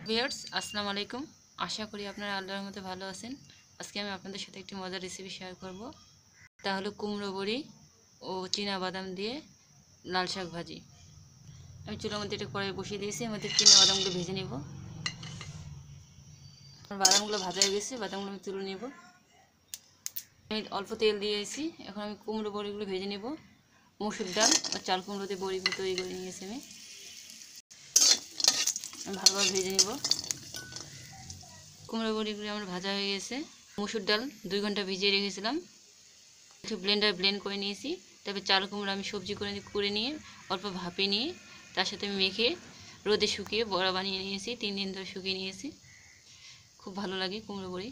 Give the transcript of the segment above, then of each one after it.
Viewers আসসালামু আলাইকুম। আশা করি আপনারা আল্লাহর মধ্যে ভালো আছেন। আজকে আমি আপনাদের সাথে একটি মজার রেসিপি শেয়ার করব। তা হলো কুমড়ো বড়ি ও চীনা বাদাম দিয়ে লাল শাক ভাজি। আমি চুলার মধ্যে একটা কড়াই বসিয়ে দিয়েছি, এর মধ্যে চীনা বাদামগুলো ভেজে নেব। আমার বাদামগুলো ভাজা হয়ে গেছে, বাদামগুলো আমি তুলে নেব। আমি অল্প তেল দিয়েছি, এখন আমি কুমড়ো বড়িগুলো ভেজে নেব। মসুর ডাল আর চাল কুমড়ো দিয়ে বড়িগুলো তৈরি করে নিয়েছি আমি ভালোভাবে ভেজে নেব। কুমড়ো বড়িগুলো আমার ভাজা হয়ে গেছে। মসুর ডাল 2 ঘন্টা ভিজিয়ে রেখেছিলাম, একটু ব্লেন্ড করে নিয়েছি। তারপর চাল কুমড়ো আমি সবজি করে নিয়ে অল্প ভাপে নিয়ে তার সাথে আমি মেখে রোদে শুকিয়ে বড়া বানিয়ে নিয়েছি। 3 দিন ধরে শুকিয়ে নিয়েছি, খুব ভালো লাগে কুমড়ো বড়ি।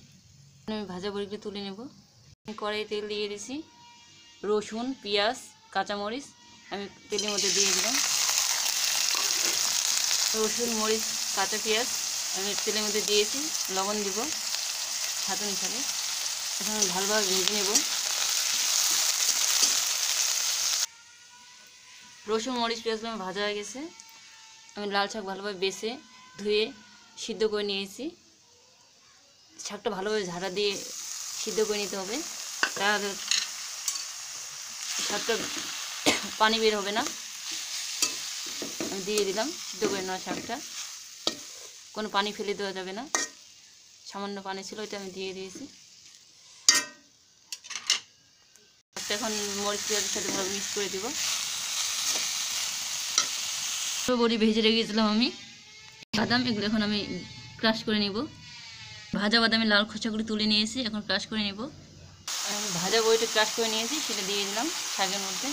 আমি ভাজা বড়িগুলো তুলে নেব। আমি কড়াইয়ে তেল দিয়ে দিয়েছি, রসুন পেঁয়াজ কাঁচামরিচ আমি তেলের মধ্যে দিয়ে দিলাম। রসুন মরিচ কাঁচা পেঁয়াজ আমি তেলের মধ্যে দিয়েছি, লবণ দিব স্বাদ অনুসারে। এখন আমি ভালোভাবে ভেজে নেব। রসুন মরিচ পেঁয়াজগুলো আমার ভাজা হয়ে গেছে। আমি লাল শাক ভালোভাবে বেছে ধুয়ে সিদ্ধ করে নিয়েছি। শাকটা ভালোভাবে ঝাড়া দিয়ে সিদ্ধ করে নিতে হবে, তাহলে শাকটা পানি বের হবে না। আমি দিয়ে দিলাম সিদ্ধ করে নেওয়া শাকটা, কোনো পানি ফেলে দেওয়া যাবে না। সামান্য পানি ছিল, এটা আমি দিয়ে দিয়েছি। এখন মরিচ পেঁয়াজের সাথে ভালো মিক্স করে দেব। বড়ি ভেজে রেখেছিলাম আমি বাদাম, এগুলো এখন আমি ক্রাশ করে নেব। ভাজা বাদামে লাল খোসাগুলি তুলে নিয়েছি, এখন ক্রাশ করে নেব। আমি ভাজা বড়িটা ক্রাশ করে নিয়েছি, সেটা দিয়ে দিলাম শাকের মধ্যে।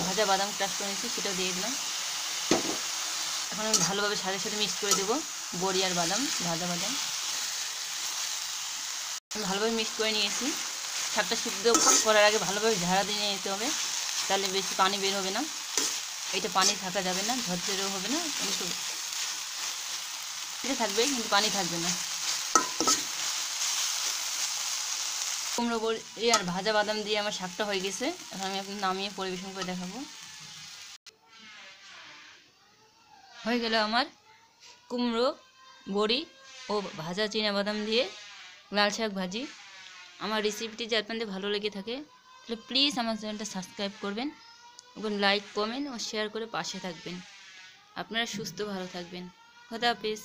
ভাজা বাদাম ক্রাশ করে নিয়েছি, সেটাও দিয়ে দিলাম। এখন আমি ভালোভাবে শাকের সাথে মিক্স করে দেবো বড়ি আর বাদাম, ভাজা বাদাম ভালোভাবে মিক্স করে নিয়েছি। শাকটা সিদ্ধ করার আগে ভালোভাবে ঝাড়া দিয়ে নিতে হবে, তাহলে বেশি পানি বের হবে না। এটা পানি থাকা যাবে না, ঝরঝরেও হবে না, কিন্তু এটা থাকবে কিন্তু পানি থাকবে না। কুমড়ো বড়ি আর ভাজা বাদাম দিয়ে আমার শাকটা হয়ে গেছে। এখন আমি আপনাকে নামিয়ে পরিবেশন করে দেখাবো। হয়ে গেল আমার কুমড়ো বড়ি ও ভাজা চীনা বাদাম দিয়ে লাল শাক ভাজি। আমার রেসিপিটি যদি আপনাদের ভালো লেগে থাকে তাহলে প্লিজ আমার চ্যানেলটা সাবস্ক্রাইব করবেন এবং লাইক কমেন্ট ও শেয়ার করে পাশে থাকবেন। আপনারা সুস্থ ভালো থাকবেন। খোদা হাফেজ।